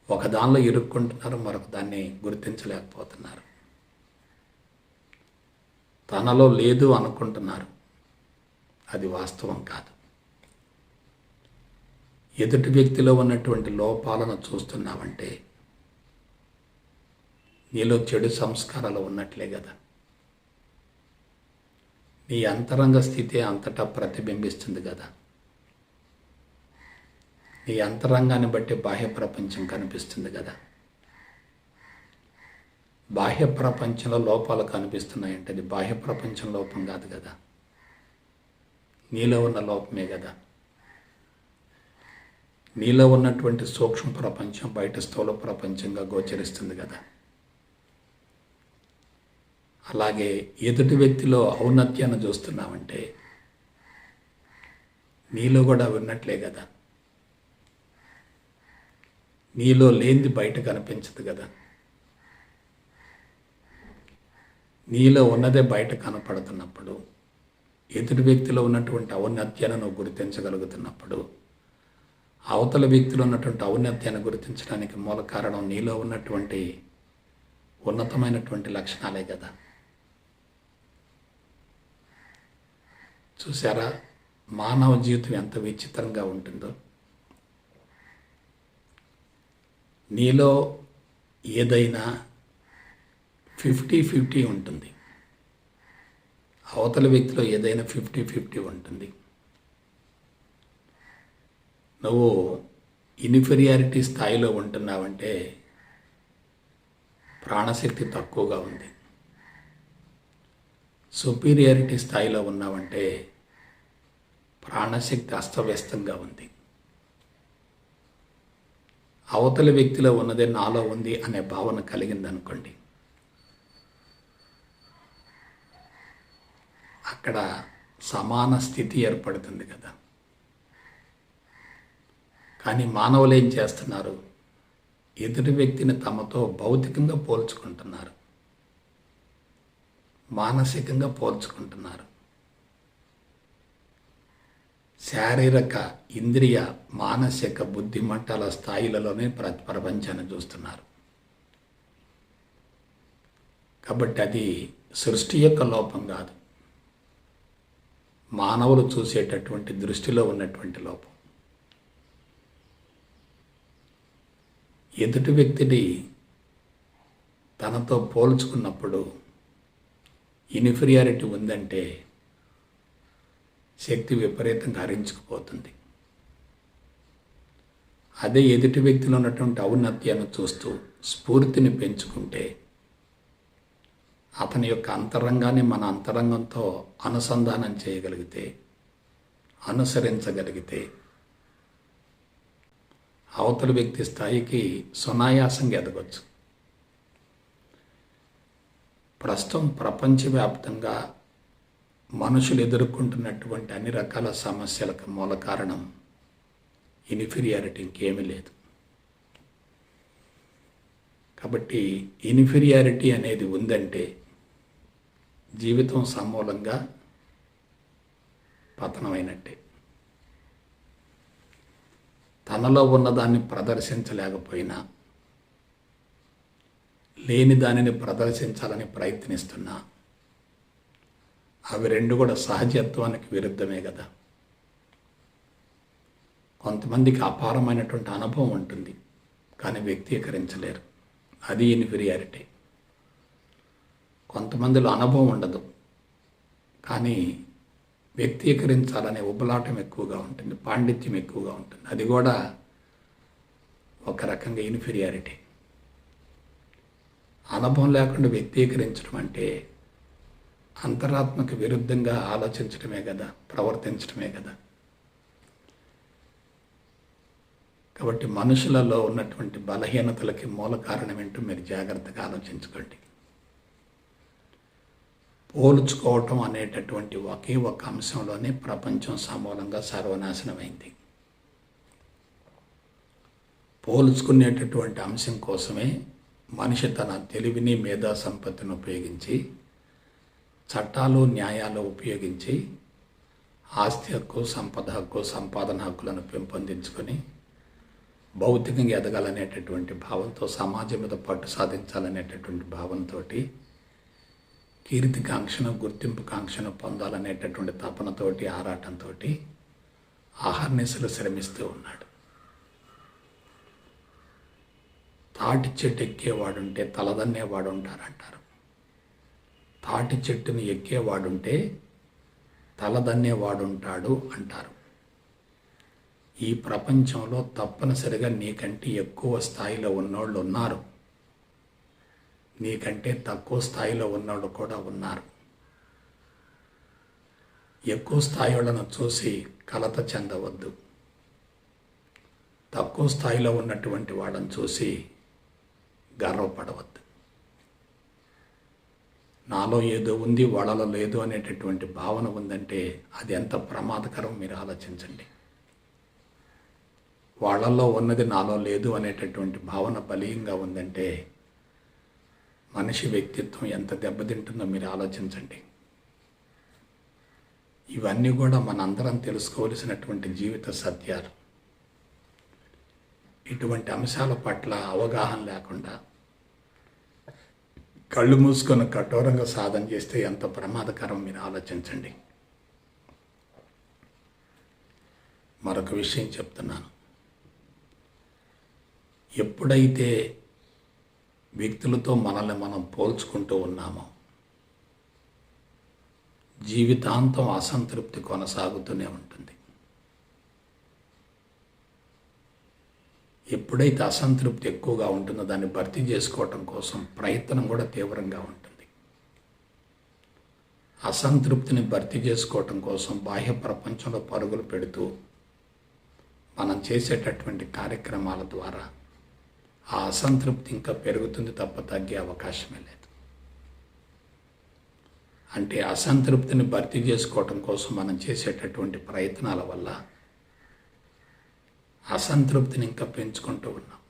ఒక దానిలో ఇరుక్కుంటున్నారు, మరొక దాన్ని గుర్తించలేకపోతున్నారు. తనలో లేదు అనుకుంటున్నారు, అది వాస్తవం కాదు. ఎదుటి వ్యక్తిలో ఉన్నటువంటి లోపాలను చూస్తున్నావంటే నీలో చెడు సంస్కారాలు ఉన్నట్లే కదా. నీ అంతరంగ స్థితి అంతటా ప్రతిబింబిస్తుంది కదా. నీ అంతరంగాన్ని బట్టి బాహ్య ప్రపంచం కనిపిస్తుంది కదా. బాహ్య ప్రపంచంలో లోపాలు కనిపిస్తున్నాయంటే అది బాహ్య ప్రపంచం లోపం కాదు కదా, నీలో ఉన్న లోపమే కదా. నీలో ఉన్నటువంటి సూక్ష్మ ప్రపంచం బయట స్థూల ప్రపంచంగా గోచరిస్తుంది కదా. అలాగే ఎదుటి వ్యక్తిలో ఔన్నత్యాన్ని చూస్తున్నామంటే నీలో కూడా ఉన్నట్లే కదా. నీలో లేనిది బయట కనిపించదు కదా. నీలో ఉన్నదే బయట కనపడుతున్నప్పుడు, ఎదుటి వ్యక్తిలో ఉన్నటువంటి ఔన్నత్యాన్ని నువ్వు గుర్తించగలుగుతున్నప్పుడు, అవతల వ్యక్తిలో ఉన్నటువంటి ఔన్నత్యాన్ని గుర్తించడానికి మూల కారణం నీలో ఉన్నటువంటి ఉన్నతమైనటువంటి లక్షణాలే కదా. చూసారా మానవ జీవితం ఎంత విచిత్రంగా ఉంటుందో. నీలో ఏదైనా 50-50 ఉంటుంది, అవతల వ్యక్తిలో ఏదైనా 50-50 ఉంటుంది. నువ్వు ఇన్ఫీరియారిటీ స్థాయిలో ఉంటున్నావంటే ప్రాణశక్తి తక్కువగా ఉంది. సుపీరియారిటీ స్థాయిలో ఉన్నావంటే ప్రాణశక్తి అస్తవ్యస్తంగా ఉంది. అవతల వ్యక్తిలో ఉన్నదే నాలో ఉంది అనే భావన కలిగిందనుకోండి, అక్కడ సమాన స్థితి ఏర్పడుతుంది కదా. కానీ మానవులు ఏం చేస్తున్నారు? ఎదుటి వ్యక్తిని తమతో భౌతికంగా పోల్చుకుంటున్నారు, మానసికంగా పోల్చుకుంటున్నారు. శారీరక, ఇంద్రియ, మానసిక, బుద్ధిమట్టాల స్థాయిలలోనే ప్రపంచాన్ని చూస్తున్నారు. కాబట్టి అది సృష్టి యొక్క లోపం కాదు, మానవులు చూసేటటువంటి దృష్టిలో ఉన్నటువంటి లోపం. ఎదుటి వ్యక్తిని తనతో పోల్చుకున్నప్పుడు ఇన్ఫీరియారిటీ ఉందంటే శక్తి విపరీతంగా హరించుకుపోతుంది. అదే ఎదుటి వ్యక్తిలో ఉన్నటువంటి ఔన్నత్యాన్ని చూస్తూ స్ఫూర్తిని పెంచుకుంటే, అతని యొక్క అంతరంగాన్ని మన అంతరంగంతో అనుసంధానం చేయగలిగితే, అనుసరించగలిగితే అవతల వ్యక్తి స్థాయికి సునాయాసంగా ఎదగొచ్చు. ప్రస్తుతం ప్రపంచవ్యాప్తంగా మనుషులు ఎదుర్కొంటున్నటువంటి అన్ని రకాల సమస్యలకు మూల కారణం ఇన్ఫీరియారిటీ, ఇంకేమీ లేదు. కాబట్టి ఇన్ఫీరియారిటీ అనేది ఉందంటే జీవితం సమూలంగా పతనమైనట్టే. తనలో ఉన్నదాన్ని ప్రదర్శించలేకపోయినా, లేని దానిని ప్రదర్శించాలని ప్రయత్నిస్తున్నా, అవి రెండు కూడా సహజత్వానికి విరుద్ధమే కదా. కొంతమందికి అపారమైనటువంటి అనుభవం ఉంటుంది, కానీ వ్యక్తీకరించలేరు, అది ఇన్ఫీరియారిటీ. కొంతమందిలో అనుభవం ఉండదు, కానీ వ్యక్తీకరించాలనే ఉబలాటం ఎక్కువగా ఉంటుంది, పాండిత్యం ఎక్కువగా ఉంటుంది, అది కూడా ఒక రకంగా ఇన్ఫీరియారిటీ. అనుభవం లేకుండా వ్యక్తీకరించడం అంటే అంతరాత్మకు విరుద్ధంగా ఆలోచించడమే కదా, ప్రవర్తించడమే కదా. కాబట్టి మనుషులలో ఉన్నటువంటి బలహీనతలకి మూల కారణం ఏంటో మీరు జాగ్రత్తగా ఆలోచించుకోండి. పోల్చుకోవటం అనేటటువంటి ఒకే ఒక అంశంలోనే ప్రపంచం సమూలంగా సర్వనాశనమైంది. పోల్చుకునేటటువంటి అంశం కోసమే మనిషి తన తెలివిని మేధా సంపత్తిని ఉపయోగించి, చట్టాలు న్యాయాలు ఉపయోగించి ఆస్తి హక్కు, సంపద హక్కు, సంపాదన హక్కులను పెంపొందించుకొని భౌతికంగా ఎదగాలనేటటువంటి భావంతో, సమాజం మీద పట్టు సాధించాలనేటటువంటి భావంతో, కీర్తికాంక్షను, గుర్తింపుకాంక్షను పొందాలనేటటువంటి తపనతోటి, ఆరాటంతో అహర్నిశలు శ్రమిస్తూ ఉన్నాడు. తాటి చెట్టు ఎక్కేవాడుంటే తలదన్నేవాడు ఉంటారంటారు. తాటి చెట్టుని ఎక్కేవాడుంటే తలదన్నేవాడుంటాడు అంటారు. ఈ ప్రపంచంలో తప్పనిసరిగా నీకంటే ఎక్కువ స్థాయిలో ఉన్నోళ్ళు ఉన్నారు, నీకంటే తక్కువ స్థాయిలో ఉన్నోళ్ళు కూడా ఉన్నారు. ఎక్కువ స్థాయి వాళ్ళను చూసి కలత చెందవద్దు. తక్కువ స్థాయిలో ఉన్నటువంటి వాళ్ళని చూసి గర్వపడవద్దు. నాలో ఏదో ఉంది, వాళ్ళలో లేదు అనేటటువంటి భావన ఉందంటే అది ఎంత ప్రమాదకరం మీరు ఆలోచించండి. వాళ్ళల్లో ఉన్నది నాలో లేదు అనేటటువంటి భావన బలీయంగా ఉందంటే మనిషి వ్యక్తిత్వం ఎంత దెబ్బతింటుందో మీరు ఆలోచించండి. ఇవన్నీ కూడా మనందరం తెలుసుకోవలసినటువంటి జీవిత సత్యాలు. ఇటువంటి అంశాల పట్ల అవగాహన లేకుండా కళ్ళు మూసుకొని కఠోరంగా సాధన చేస్తే ఎంత ప్రమాదకరం మీరు ఆలోచించండి. మరొక విషయం చెప్తున్నాను. ఎప్పుడైతే వ్యక్తులతో మనల్ని మనం పోల్చుకుంటూ ఉన్నామో జీవితాంతం అసంతృప్తి కొనసాగుతూనే ఉంటుంది. ఎప్పుడైతే అసంతృప్తి ఎక్కువగా ఉంటుందో దాన్ని భర్తీ చేసుకోవటం కోసం ప్రయత్నం కూడా తీవ్రంగా ఉంటుంది. అసంతృప్తిని భర్తీ చేసుకోవటం కోసం బాహ్య ప్రపంచంలో పరుగులు పెడుతూ మనం చేసేటటువంటి కార్యక్రమాల ద్వారా ఆ అసంతృప్తి ఇంకా పెరుగుతుంది తప్ప తగ్గే అవకాశమే లేదు. అంటే అసంతృప్తిని భర్తీ చేసుకోవటం కోసం మనం చేసేటటువంటి ప్రయత్నాల వల్ల అసంతృప్తిని ఇంకా పెంచుకుంటూ ఉన్నాం.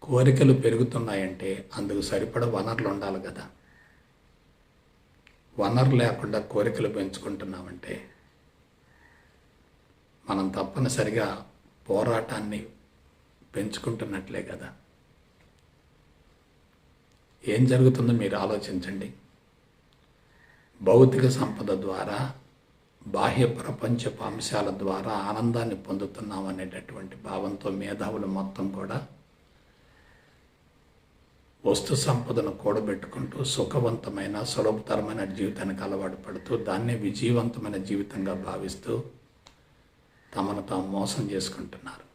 కోరికలు పెరుగుతున్నాయంటే అందుకు సరిపడ వనరులు ఉండాలి కదా. వనరు లేకుండా కోరికలు పెంచుకుంటున్నామంటే మనం తప్పనిసరిగా పోరాటాన్ని పెంచుకుంటున్నట్లే కదా. ఏం జరుగుతుందో మీరు ఆలోచించండి. భౌతిక సంపద ద్వారా, బాహ్య ప్రపంచపు అంశాల ద్వారా ఆనందాన్ని పొందుతున్నాం అనేటటువంటి భావంతో మేధావులు మొత్తం కూడా వస్తు సంపదను కూడబెట్టుకుంటూ సుఖవంతమైన, సులభతరమైన జీవితానికి అలవాటు పడుతూ దాన్నే విజయవంతమైన జీవితంగా భావిస్తూ తమను తాము మోసం చేసుకుంటున్నారు.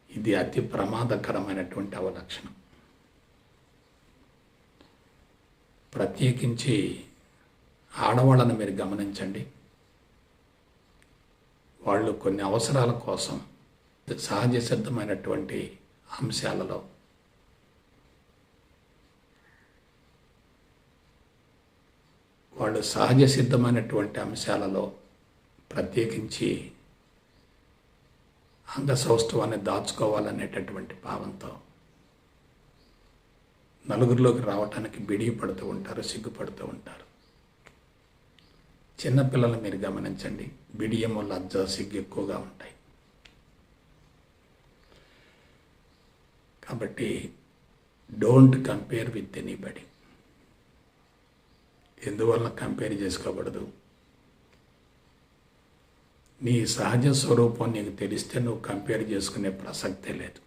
ఇది అతి ప్రమాదకరమైనటువంటి అవలక్షణం. ప్రత్యేకించి ఆడవాళ్ళను మీరు గమనించండి. వాళ్ళు కొన్ని అవసరాల కోసం సహజ సిద్ధమైనటువంటి అంశాలలో ప్రత్యేకించి అంగసౌష్ఠవాన్ని దాచుకోవాలనేటటువంటి భావంతో నలుగురిలోకి రావటానికి బిడియపడుతూ ఉంటారు, సిగ్గుపడుతూ ఉంటారు. చిన్నపిల్లలు మీరు గమనించండి, బిడియము, లజ్జ, సిగ్గు ఎక్కువగా ఉంటాయి. కాబట్టి డోంట్ కంపేర్ విత్ ఎనీబడి. ఎందువల్ల కంపేర్ చేసుకోకూడదు? నీ సహజ స్వరూపం నీకు తెలిస్తే నువ్వు కంపేర్ చేసుకునే ప్రసక్తే లేదు.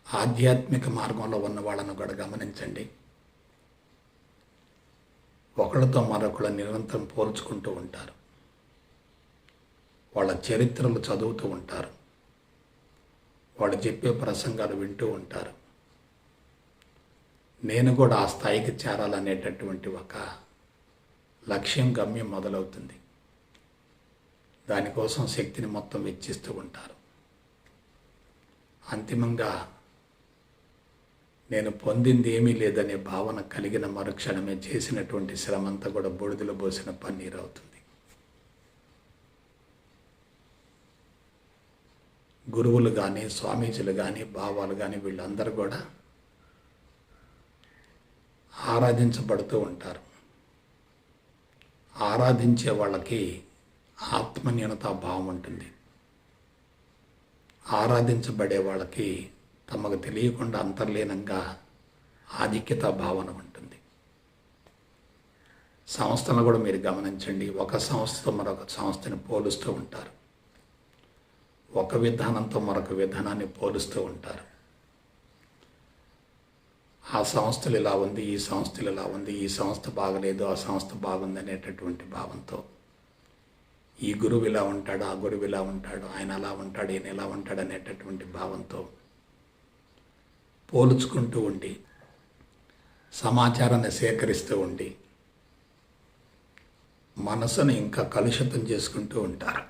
ఆధ్యాత్మిక మార్గంలో ఉన్న వాళ్ళను కూడా గమనించండి. ఒకళ్ళతో మరొకళ్ళు నిరంతరం పోల్చుకుంటూ ఉంటారు. వాళ్ళ చరిత్రలు చదువుతూ ఉంటారు. వాళ్ళు చెప్పే ప్రసంగాలు వింటూ ఉంటారు. నేను కూడా ఆ స్థాయికి చేరాలనేటటువంటి ఒక లక్ష్యం, గమ్యం మొదలవుతుంది. దానికోసం శక్తిని మొత్తం వెచ్చిస్తూ ఉంటారు. అంతిమంగా నేను పొందింది ఏమీ లేదనే భావన కలిగిన మరుక్షణమే చేసినటువంటి శ్రమంతా కూడా బూడిదలో పోసిన పన్నీరు అవుతుంది. గురువులు కానీ, స్వామీజీలు కానీ, బాబాలు కానీ వీళ్ళందరూ కూడా ఆరాధించబడుతూ ఉంటారు. ఆరాధించే వాళ్ళకి ఆత్మన్యూనతా భావం ఉంటుంది. ఆరాధించబడే వాళ్ళకి తమకు తెలియకుండా అంతర్లీనంగా ఆధిక్యత భావన ఉంటుంది. సంస్థలను కూడా మీరు గమనించండి. ఒక సంస్థతో మరొక సంస్థని పోలుస్తూ ఉంటారు. ఒక విధానంతో మరొక విధానాన్ని పోలుస్తూ ఉంటారు. ఆ సంస్థలు ఇలా ఉంది, ఈ సంస్థలు ఇలా ఉంది, ఈ సంస్థ బాగలేదు, ఆ సంస్థ బాగుంది అనేటటువంటి భావంతో ఈ గురువు ఇలా ఉంటాడు, ఆ గురువు ఇలా ఉంటాడు, ఆయన అలా ఉంటాడు, ఈయన ఇలా ఉంటాడు అనేటటువంటి భావంతో పోల్చుకుంటూ ఉండి సమాచారాన్ని సేకరిస్తూ ఉండి మనసును ఇంకా కలుషితం చేసుకుంటూ ఉంటారు.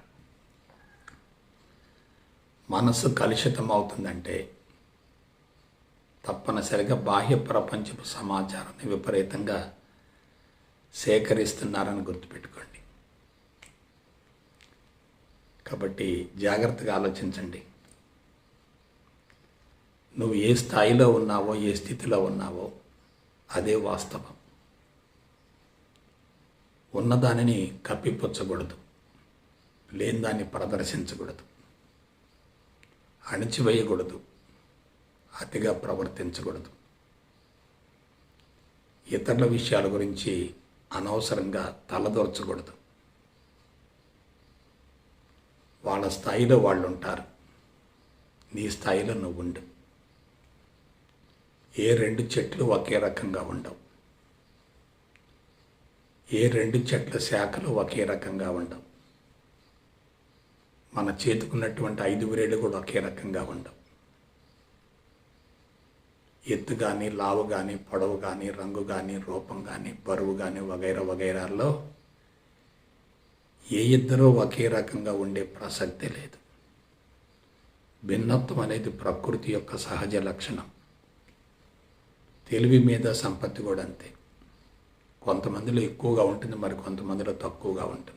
మనసు కలుషితం అవుతుందంటే తప్పనిసరిగా బాహ్య ప్రపంచపు సమాచారాన్ని విపరీతంగా సేకరిస్తున్నారని గుర్తుపెట్టుకోండి. కాబట్టి జాగ్రత్తగా ఆలోచించండి. నువ్వు ఏ స్థాయిలో ఉన్నావో, ఏ స్థితిలో ఉన్నావో అదే వాస్తవం. ఉన్నదానిని కప్పిపుచ్చకూడదు, లేని దాన్ని ప్రదర్శించకూడదు, అణిచివేయకూడదు, అతిగా ప్రవర్తించకూడదు. ఇతరుల విషయాల గురించి అనవసరంగా తలదూర్చకూడదు. వాళ్ళ స్థాయిలో వాళ్ళు ఉంటారు, నీ స్థాయిలో నువ్వు ఉండు. ఏ రెండు చెట్లు ఒకే రకంగా ఉండవు, ఏ రెండు చెట్ల శాఖలు ఒకే రకంగా ఉండవు. మన చేతుకున్నటువంటి 5 వేళ్ళు కూడా ఒకే రకంగా ఉండవు. ఎత్తు కానీ, లావు కానీ, పొడవు కానీ, రంగు కానీ, రూపం కానీ, బరువు కానీ వగైరా వగైరాల్లో ఏ ఇద్దరూ ఒకే రకంగా ఉండే ప్రసక్తే లేదు. భిన్నత్వం అనేది ప్రకృతి యొక్క సహజ లక్షణం. తెలివి మీద సంపత్తి కూడా అంతే. కొంతమందిలో ఎక్కువగా ఉంటుంది, మరి కొంతమందిలో తక్కువగా ఉంటుంది.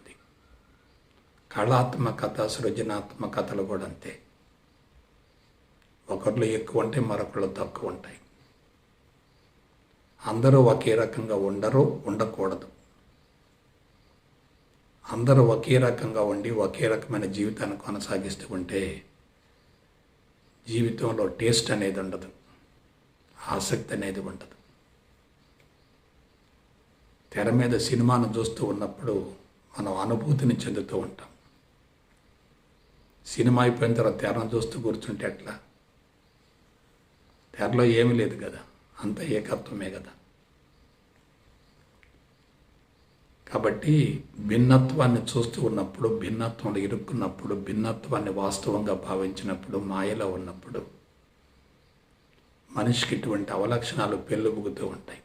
కళాత్మకత, సృజనాత్మకతలు కూడా అంతే. ఒకరిలో ఎక్కువ ఉంటాయి, మరొకరిలో తక్కువ ఉంటాయి. అందరూ ఒకే రకంగా ఉండరు, ఉండకూడదు. అందరూ ఒకే రకంగా ఉండి ఒకే రకమైన జీవితాన్ని కొనసాగిస్తూ ఉంటే జీవితంలో టేస్ట్ అనేది ఉండదు, ఆసక్తి అనేది ఉండదు. తెర మీద సినిమాను చూస్తూ ఉన్నప్పుడు మనం అనుభూతిని చెందుతూ ఉంటాం. సినిమా అయిపోయిన తర్వాత తెరను చూస్తూ కూర్చుంటే ఎట్లా? తెరలో ఏమీ లేదు కదా, అంత ఏకత్వమే కదా. కాబట్టి భిన్నత్వాన్ని చూస్తూ ఉన్నప్పుడు, భిన్నత్వంలో ఇరుక్కున్నప్పుడు, భిన్నత్వాన్ని వాస్తవంగా భావించినప్పుడు, మాయలో ఉన్నప్పుడు మనిషికి ఇటువంటి అవలక్షణాలు పెళ్ళుబుగుతూ ఉంటాయి.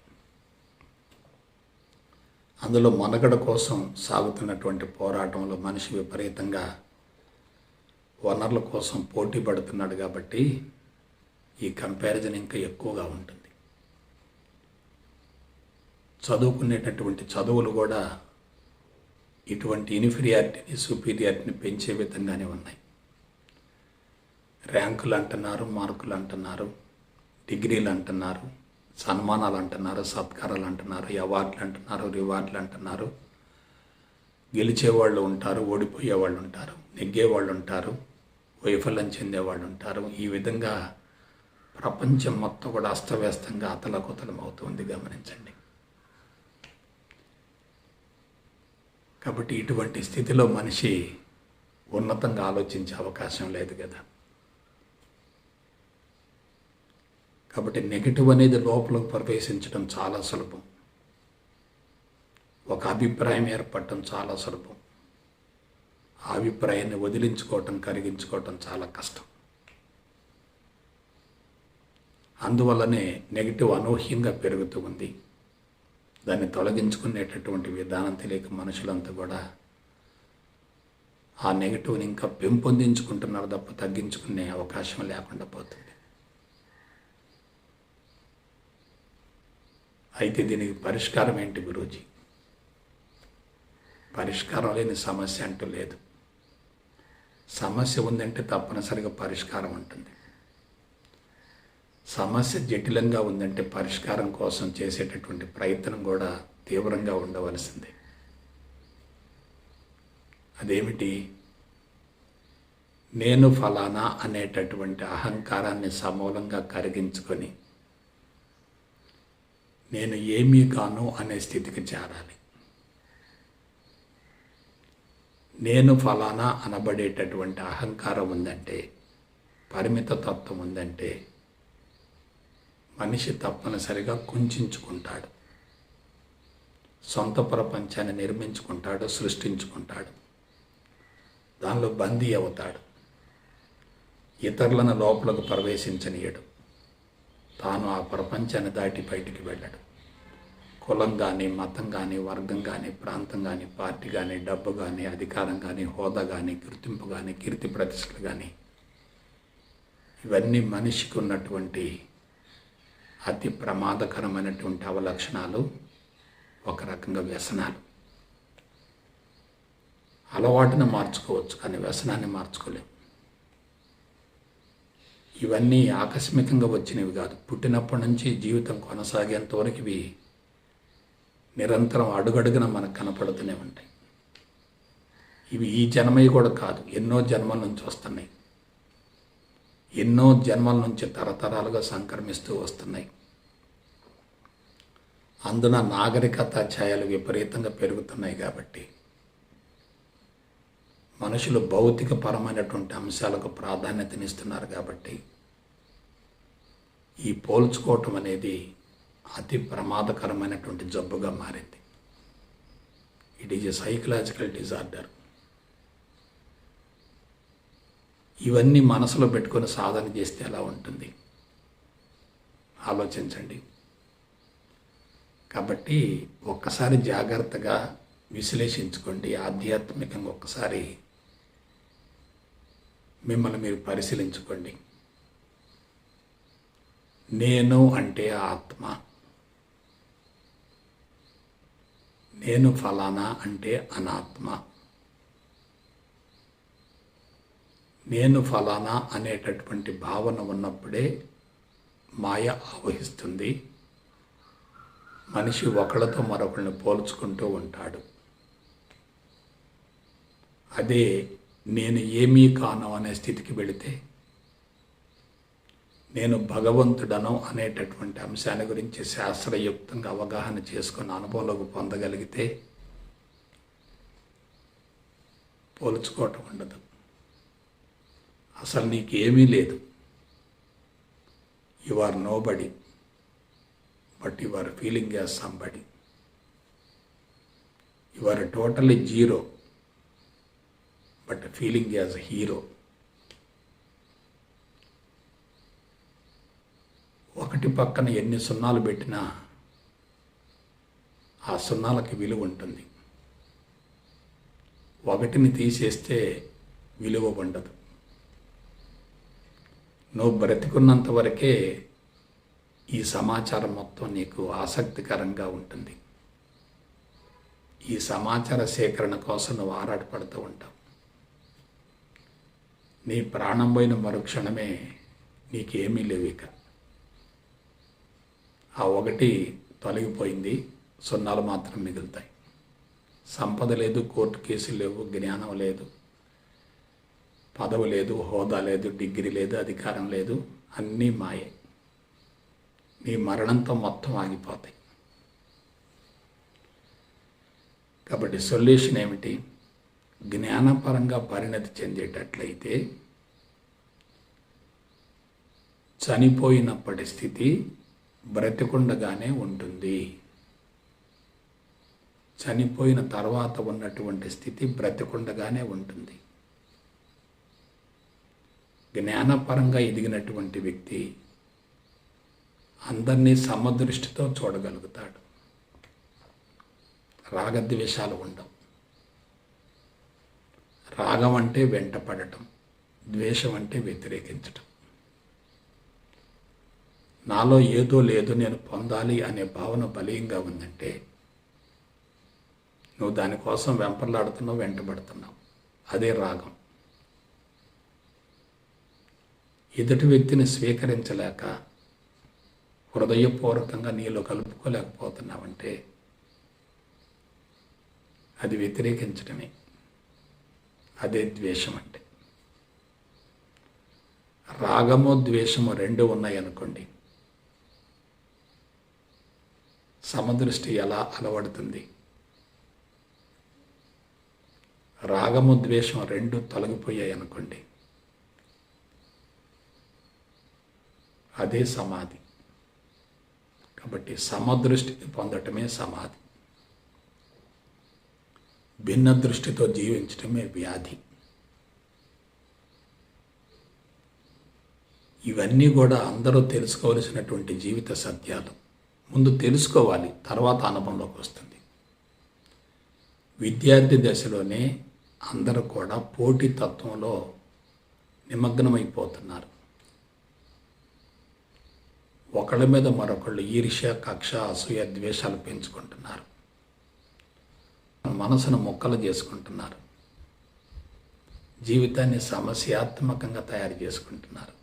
అందులో మనుగడ కోసం సాగుతున్నటువంటి పోరాటంలో మనిషి విపరీతంగా వనరుల కోసం పోటీ పడుతున్నాడు. కాబట్టి ఈ కంపారిజన్ ఇంకా ఎక్కువగా ఉంటుంది. చదువుకునేటటువంటి చదువులు కూడా ఇటువంటి ఇన్ఫీరియారిటీని, సుపీరియారిటీని పెంచే విధంగానే ఉన్నాయి. ర్యాంకులు అంటున్నారు, మార్కులు అంటున్నారు, డిగ్రీలు అంటున్నారు, సన్మానాలు అంటున్నారు, సత్కారాలు అంటున్నారు, అవార్డులు అంటున్నారు, రివార్డులు అంటున్నారు. గెలిచేవాళ్ళు ఉంటారు, ఓడిపోయేవాళ్ళు ఉంటారు, నెగ్గేవాళ్ళు ఉంటారు, వైఫల్యం చెందేవాళ్ళు ఉంటారు. ఈ విధంగా ప్రపంచం మొత్తం కూడా అస్తవ్యస్తంగా అతలకుతలం అవుతుంది, గమనించండి. కాబట్టి ఇటువంటి స్థితిలో మనిషి ఉన్నతంగా ఆలోచించే అవకాశం లేదు కదా. కాబట్టి నెగిటివ్ అనేది లోపలికి ప్రవేశించడం చాలా సులభం. ఒక అభిప్రాయం ఏర్పడటం చాలా సులభం. ఆ అభిప్రాయాన్ని వదిలించుకోవటం, కరిగించుకోవటం చాలా కష్టం. అందువల్లనే నెగిటివ్ అనూహ్యంగా పెరుగుతూ ఉంది. దాన్ని తొలగించుకునేటటువంటి విధానం తెలియక మనుషులంతా కూడా ఆ నెగటివ్ని ఇంకా పెంపొందించుకుంటున్నారు తప్ప తగ్గించుకునే అవకాశం లేకుండా పోతుంది. అయితే దీనికి పరిష్కారం ఏంటి గురూజీ? పరిష్కారం లేని సమస్య అంటూ లేదు. సమస్య ఉందంటే తప్పనిసరిగా పరిష్కారం ఉంటుంది. సమస్య జటిలంగా ఉందంటే పరిష్కారం కోసం చేసేటటువంటి ప్రయత్నం కూడా తీవ్రంగా ఉండవలసిందే. అదేమిటి? నేను ఫలానా అనేటటువంటి అహంకారాన్ని సమూలంగా కరిగించుకొని నేను ఏమీ కాను అనే స్థితికి చేరాలి. నేను ఫలానా అనబడేటటువంటి అహంకారం ఉందంటే, పరిమిత తత్వం ఉందంటే మనిషి తప్పనిసరిగా కుంచుకుంటాడు, సొంత ప్రపంచాన్ని నిర్మించుకుంటాడు, సృష్టించుకుంటాడు, దానిలో బందీ అవుతాడు. ఇతరులను లోపలకు ప్రవేశించనీయడు, తాను ఆ ప్రపంచాన్ని దాటి బయటికి వెళ్ళడు. కులం కానీ, మతం కానీ, వర్గం కానీ, ప్రాంతం కానీ, పార్టీ కానీ, డబ్బు కానీ, అధికారం కానీ, హోదా కానీ, గుర్తింపు కానీ, కీర్తి ప్రతిష్టలు కానీ, ఇవన్నీ మనిషికి ఉన్నటువంటి అతి ప్రమాదకరమైనటువంటి అవలక్షణాలు, ఒక రకంగా వ్యసనాలు. అలవాటును మార్చుకోవచ్చు కానీ వ్యసనాన్ని మార్చుకోలేము. ఇవన్నీ ఆకస్మికంగా వచ్చినవి కాదు. పుట్టినప్పటి నుంచి జీవితం కొనసాగేంత వరకు ఇవి నిరంతరం అడుగడుగున మనకు కనపడుతూనే ఉంటాయి. ఇవి ఈ జన్మవి కూడా కాదు, ఎన్నో జన్మల నుంచి వస్తున్నాయి. ఎన్నో జన్మల నుంచి తరతరాలుగా సంక్రమిస్తూ వస్తున్నాయి. అందున నాగరికత ఛాయలు విపరీతంగా పెరుగుతున్నాయి కాబట్టి మనుషులు భౌతిక పరమైనటువంటి అంశాలకు ప్రాధాన్యతనిస్తున్నారు కాబట్టి ఈ పోల్చుకోవటం అనేది అతి ప్రమాదకరమైనటువంటి జబ్బుగా మారింది. It is a psychological disorder. ఇవన్నీ మనసులో పెట్టుకొని సాధన చేస్తే ఎలా ఉంటుంది ఆలోచించండి. కాబట్టి ఒక్కసారి జాగ్రత్తగా విశ్లేషించుకోండి. ఆధ్యాత్మికంగా ఒక్కసారి మిమ్మల్ని మీరు పరిశీలించుకోండి. నేను అంటే ఆత్మ, నేను ఫలానా అంటే అనాత్మ. నేను ఫలానా అనేటటువంటి భావన ఉన్నప్పుడే మాయ ఆవహిస్తుంది. మనిషి ఒకళ్ళతో మరొకరిని పోల్చుకుంటూ ఉంటాడు. అదే నేను ఏమీ కాను అనే స్థితికి వెళితే, నేను భగవంతుడను అనేటటువంటి అంశాన్ని గురించి శాస్త్రయుక్తంగా అవగాహన చేసుకుని అనుభవంలోకి పొందగలిగితే పోల్చుకోవటం ఉండదు. అసలు నీకేమీ లేదు. You are nobody, but you are feeling as somebody. You are totally zero, but feeling as hero. ఒకటి పక్కన ఎన్ని సున్నాలు పెట్టినా ఆ సున్నాలకి విలువ ఉంటుంది. ఒకటిని తీసేస్తే విలువ ఉండదు. నువ్వు బ్రతికున్నంత వరకే ఈ సమాచారం మొత్తం నీకు ఆసక్తికరంగా ఉంటుంది. ఈ సమాచార సేకరణ కోసం నువ్వు ఆరాటపడుతూ ఉంటావు. నీ ప్రాణం పోయిన మరుక్షణమే నీకేమీ లేవు. ఇక ఆ ఒకటి తొలగిపోయింది, సున్నాలు మాత్రం మిగులుతాయి. సంపద లేదు, కోర్టు కేసులు లేవు, జ్ఞానం లేదు, పదవి లేదు, హోదా లేదు, డిగ్రీ లేదు, అధికారం లేదు, అన్నీ మాయే. నీ మరణంతో మొత్తం ఆగిపోతాయి. కాబట్టి సొల్యూషన్ ఏమిటి? జ్ఞానపరంగా పరిణతి చెందేటట్లయితే చనిపోయినప్పటి స్థితి బ్రతికుండగానే ఉంటుంది. చనిపోయిన తర్వాత ఉన్నటువంటి స్థితి బ్రతికుండగానే ఉంటుంది. జ్ఞానపరంగా ఎదిగినటువంటి వ్యక్తి అందరినీ సమదృష్టితో చూడగలుగుతాడు. రాగద్వేషాలు ఉండవు. రాగం అంటే వెంటపడటం, ద్వేషం అంటే వ్యతిరేకించటం. నాలో ఏదో లేదు, నేను పొందాలి అనే భావన బలీయంగా ఉందంటే నువ్వు దానికోసం వెంపర్లాడుతున్నావు, వెంటబడుతున్నావు. అదే రాగం. ఎదుటి వ్యక్తిని స్వీకరించలేక హృదయపూర్వకంగా నీలో కలుపుకోలేకపోతున్నావంటే అది వ్యతిరేకించడమే. అదే ద్వేషం అంటే. రాగము ద్వేషము రెండు ఉన్నాయనుకోండి, సమదృష్టి ఎలా అలవడుతుంది? రాగము ద్వేషం రెండు తొలగిపోయాయి అనుకోండి, అదే సమాధి. కాబట్టి సమదృష్టిని పొందటమే సమాధి. భిన్న దృష్టితో జీవించటమే వ్యాధి. ఇవన్నీ కూడా అందరూ తెలుసుకోవలసినటువంటి జీవిత సత్యాలు. ముందు తెలుసుకోవాలి, తర్వాత అనుభవంలోకి వస్తుంది. విద్యార్థి దశలోనే అందరూ కూడా పోటీతత్వంలో నిమగ్నమైపోతున్నారు. ఒకళ్ళ మీద మరొకళ్ళు ఈర్ష్య, కక్ష, అసూయ, ద్వేషాలు పెంచుకుంటున్నారు. మనసును ముక్కలు చేసుకుంటున్నారు. జీవితాన్ని సమస్యాత్మకంగా తయారు చేసుకుంటున్నారు.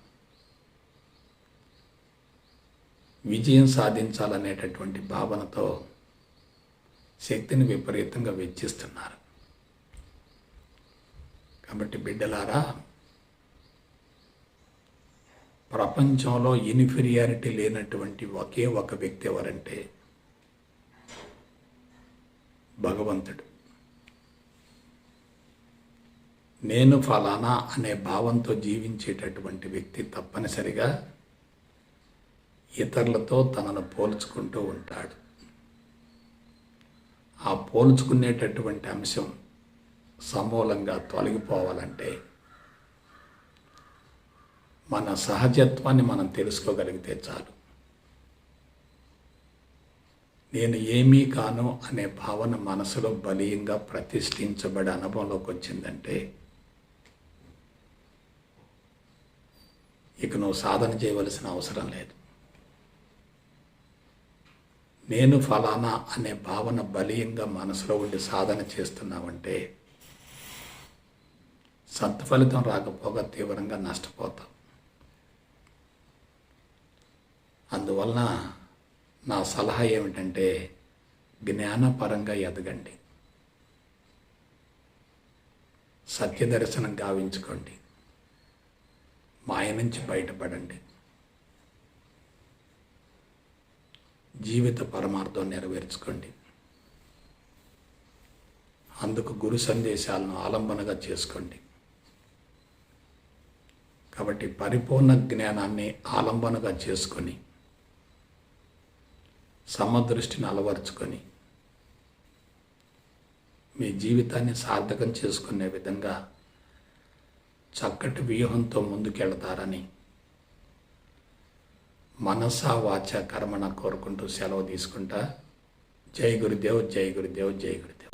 విజయం సాధించాలనేటటువంటి భావనతో శక్తిని విపరీతంగా వెచ్చిస్తున్నారు. కాబట్టి బిడ్డలారా, ప్రపంచంలో ఇన్ఫీరియారిటీ లేనటువంటి ఒకే ఒక వ్యక్తి ఎవరంటే భగవంతుడు. నేను ఫలానా అనే భావంతో జీవించేటటువంటి వ్యక్తి తప్పనిసరిగా ఇతరులతో తనను పోల్చుకుంటూ ఉంటాడు. ఆ పోల్చుకునేటటువంటి అంశం సమూలంగా తొలగిపోవాలంటే మన సహజత్వాన్ని మనం తెలుసుకోగలిగితే చాలు. నేను ఏమీ కాను అనే భావన మనసులో బలీయంగా ప్రతిష్ఠించబడే అనుభవంలోకి వచ్చిందంటే ఇక నువ్వు సాధన చేయవలసిన అవసరం లేదు. నేను ఫలానా అనే భావన బలీయంగా మనసులో ఉండి సాధన చేస్తున్నావంటే సత్ఫలితం రాకపోగా తీవ్రంగా నష్టపోతావు. అందువలన నా సలహా ఏమిటంటే జ్ఞానపరంగా ఎదగండి, సత్యదర్శనం గావించుకోండి, మాయ నుంచి బయటపడండి, జీవిత పరమార్థం నెరవేర్చుకోండి. అందుకు గురు సందేశాలను ఆలంబనగా చేసుకోండి. కాబట్టి పరిపూర్ణ జ్ఞానాన్ని ఆలంబనగా చేసుకొని సమదృష్టిని అలవర్చుకొని మీ జీవితాన్ని సార్థకం చేసుకునే విధంగా చక్కటి వ్యూహంతో ముందుకెళ్తారని మనసా వాచ కర్మణ కోరుకుంటూ సెలవు తీసుకుంటా. జై గురుదేవ్, జై గురుదేవ్, జై గురుదేవ్.